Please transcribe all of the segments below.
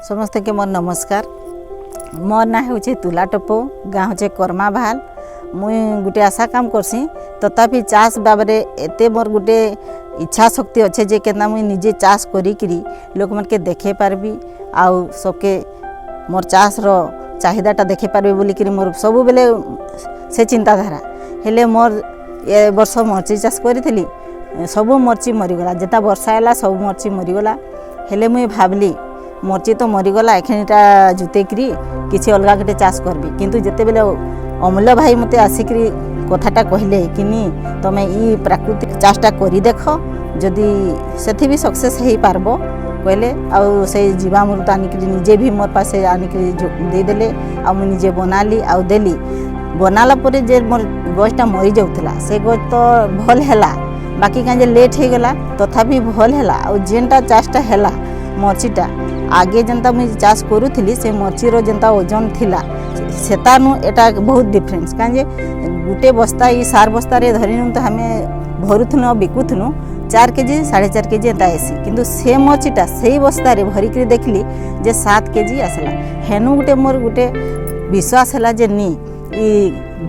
समस्त के मोर नमस्कार। मोर ना हो तुला टपो गाँ हो कर्मा भाल। मुई गोटे आशा काम करसी तथापि चाष बाबरे एते मोर गोटे इच्छा शक्ति अच्छे जे केना मुई निजे चाष करी लोक मन के देखे पारबी आउ सबके मोर चाष रो चाहिदाटा देखे पारबे बोलिकी मोर सब बेले से चिंताधारा हेले मोर ए वर्ष मर्ची चाष करी सब मर्ची मरीगला जेता वर्षा है सब मर्ची मरीगला हेले मुई भावली मर्ची तो मरीगला एखिटा जुतेकरी किसी अलग गोटे चाष करबी किंतु जेते बेले अमूल्य भाई मते आसिकरी कथाटा कहले कि तमे ई प्राकृतिक चाषटा करी देख जदि सेथि भी सक्सेस हो पारबो कहले आउ से जीवामृत आनिक निजे भी मोर पास आनिक देदेले आ मु निजे बनाली आउ देली बनाला परे जे मोर गछटा मरी जाउथला से गछ तो भल हैला बाकी काजे लेट हो गला तथापि भल हैला आउ जेनटा चाषटा हैला मर्चीटा आगे जनता मुझे चाष करूली से मर्चीर जनता ओजन थिला सेतानु एटा बहुत डिफरेंस कहे गोटे बस्ता ये सार बस्ता रे धरिनु तो हमें भरुथुनु बिकुथुनु 4 केजी 4.5 केजी एंता आसी किंतु से मर्चीटा से बस्ता रे भरिक देखली जे 7 केजी आसला हेनु गोटे मोर गोटे विश्वास है जे नी ई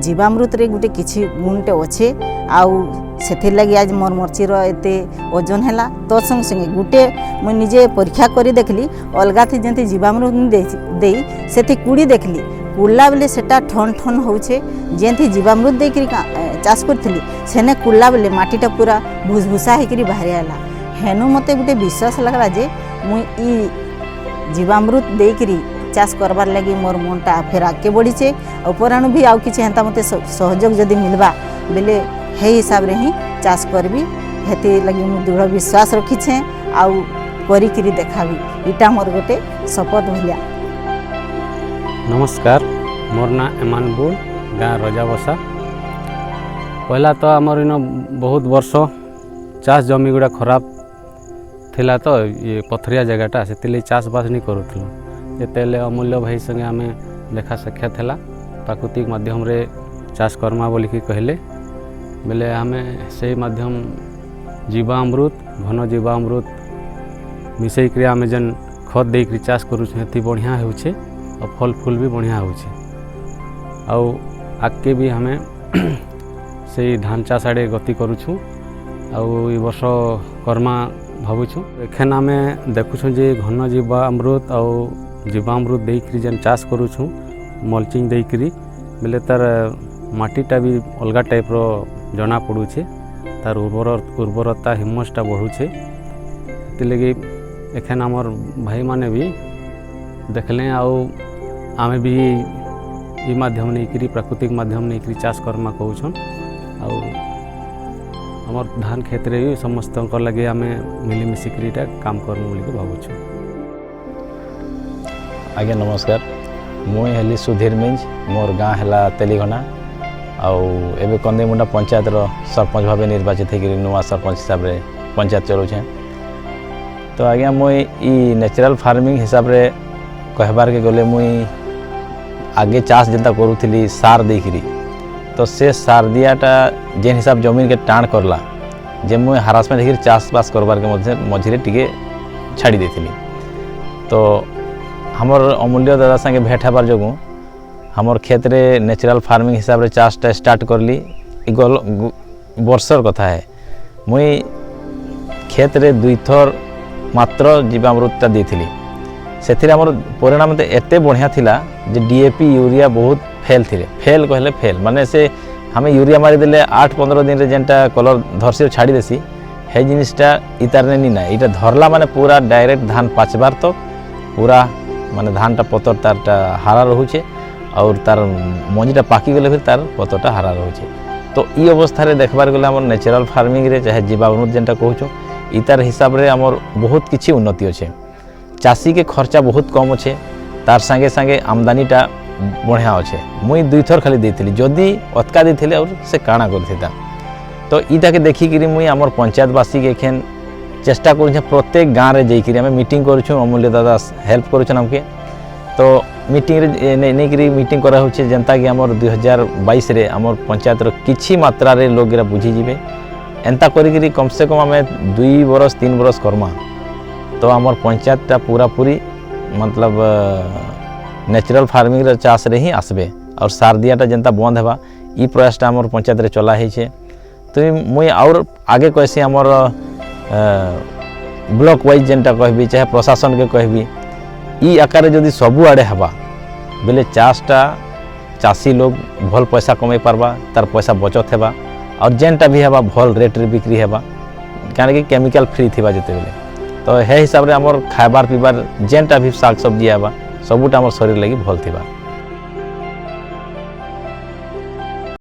जीवामृत रे गोटे किछि गुणटे अच्छे आउ से लगी आज मोर मर्चीर एते ओजन है तो संग संगे गोटे मुझे निजे परीक्षा करी देखली अलगा थी जमी जीवामृत दे से कुड़ी देखली कुड़ला बेले सेटा ठन ठन होचे जेंथी जीवामृत देकरी चाष करी सेने कुड़ला बेले माटीटा पूरा भूसभूसा होकर बाहरी आला हेनु मते गोटे विश्वास लगला जे मुई ई जीवामृत देकरी चाष करबार लगी मोर मनटा फेर आगे बढ़ीचे उपराणु भी आउ किछि हेंता मते सहयोग जदि मिलबा बेले हे हिसाब रे ही चाष करबी हेती लगी मु दृढ़ विश्वास रखीछे आउ करी देखाबी इटा मोर गोटे शपथ भलिया। नमस्कार मोर ना एमानबुल गाँ रजाबसा पहला तो आमर इन बहुत वर्ष चाष जमी गुड़ा खराब थिला तो ये पथरिया जगहटा से चाष बास नहीं करूँ जिते अमूल्य भाई संगे आम देखा साक्षात है प्राकृतिक माध्यम रे चाष करमा बोलिकी कहले बेले आम से माध्यम जीवामृत घन जीवामृत मिसईक आम जेन खत देकर चाष करुँ बढ़िया होचे और फल फूल भी बढ़िया होचे आउ आगे भी हमें से धान चाष आड़े गति करुछुँ आउ ई वर्ष कर्मा भावुँ एखन आम देखुँ जे घन जीवामृत आउ जीवामृत देकर जेन चाष करुछुँ मल्चिंग देकरी बेले तार माटीटा भी अलग टाइप रो जना पड़ुछे तार उर्वरता हिम्मसटा बढ़ुछे लगी एखन आमर भाई माने भी देखले आउ आमे भी ई माध्यम नहीं प्राकृतिक माध्यम नहीं चाष करमा कहूछन आउ आमर धान खेत रे समस्त लगे आम मिलीमिशिकीटा काम करमु बोली भावुछु। आज्ञा नमस्कार मुई हेली सुधीर मिंज मोर गाँ है तेलीघना आउ एबे कंदेमुंडा पंचायत सरपंच भाव निर्वाचित होकर नुआ सरपंच हिसाब रे पंचायत चलाऊे तो आज्ञा मुई ई नेचुरल फार्मिंग हिसाब रे कहबार के गले मुई आगे चाष जेनता करूली सार देकरी तो से सार दियाटा जेन हिसाब जमीन के टाण करला जे मुई हारासमेंट होकर चाष बास करबार के मझे टिके छाड़ी देथिली तो हमर अमूल्य दादा संगे भेट हबार जोगु हमर खेत रे नेचुरल फार्मिंग हिसाब रे चाषटा स्टार्ट करली वर्षर कथा है मुई खेत रे 2 थर मात्र जीवामृतटा देथिली सेथिरे हमर परिणाम एते बढ़िया थिला जे डीएपी यूरिया बहुत फेल कहले फेल माने से हमें यूरिया मारी देले 8-15 दिन रे जेनटा कलर धरसी छाड़ी देसी हे जिनिसटा इतार ने ना इटा धरला माने पूरा डायरेक्ट धान पाचबार तक पूरा माने धानटा पतर तारटा हारा रोचे और तार मंजीटा पाकी गले फिर तार पतरटा हारा रोचे तो ई अवस्था रे देखबार गले हमर नेचुरल फार्मिंग रे चाहे जीवामृत जेनटा कहूँ इतार हिसाब रे हमर बहुत किछि उन्नति अच्छे चाषी के खर्चा बहुत कम अच्छे तार संगे संगे आमदानीटा बढ़िया अच्छे मुई 2 थर खाली देथिली जदि अतका देथिली और से काଣା करथिता तो इटा के देखिकी मुई हमर पंचायतवासी के एखन चेष्टा करूँ प्रत्येक गाँव रे जाइकरी आम मीटिंग करूँ अमूल्य दादा हेल्प करूँ आमके तो मीटिंग रे नहीं मीटिंग करा होचे जनता कि आमर 2022 रे आमर पंचायत रो किछि मात्रा रे लोग रा बुझी जिवे एंता करी कम से कम आम 2 बरस 3 बरस करमा तो आमर पंचायतटा पूरा पूरी मतलब नेचुरल फार्मिंग चाष रे ही आसबे और सार दियाटा जेनता बंद हेबा ई प्रयासटा हमर पंचायत रे चला है छे। तो मुई और आगे कहसी हमर ब्लॉक वाइज जेनटा कहबी चाहे प्रशासन के कहबी ई आकार जदि सबु आड़े हेबा बेले चाषटा चाषी लोग भल पैसा कमाई पारबा तार पैसा बचत हेबा और जेनटा भी हेबा भल रेट रे बिक्री हेबा कारण कि केमिकल फ्री थिबा जते बेले तो हे हिसाब रे हमर खाइबार पीबार जेनटा भी साग सब्जी हेबा सबुटा हमर शरीर लगी भल थिबा।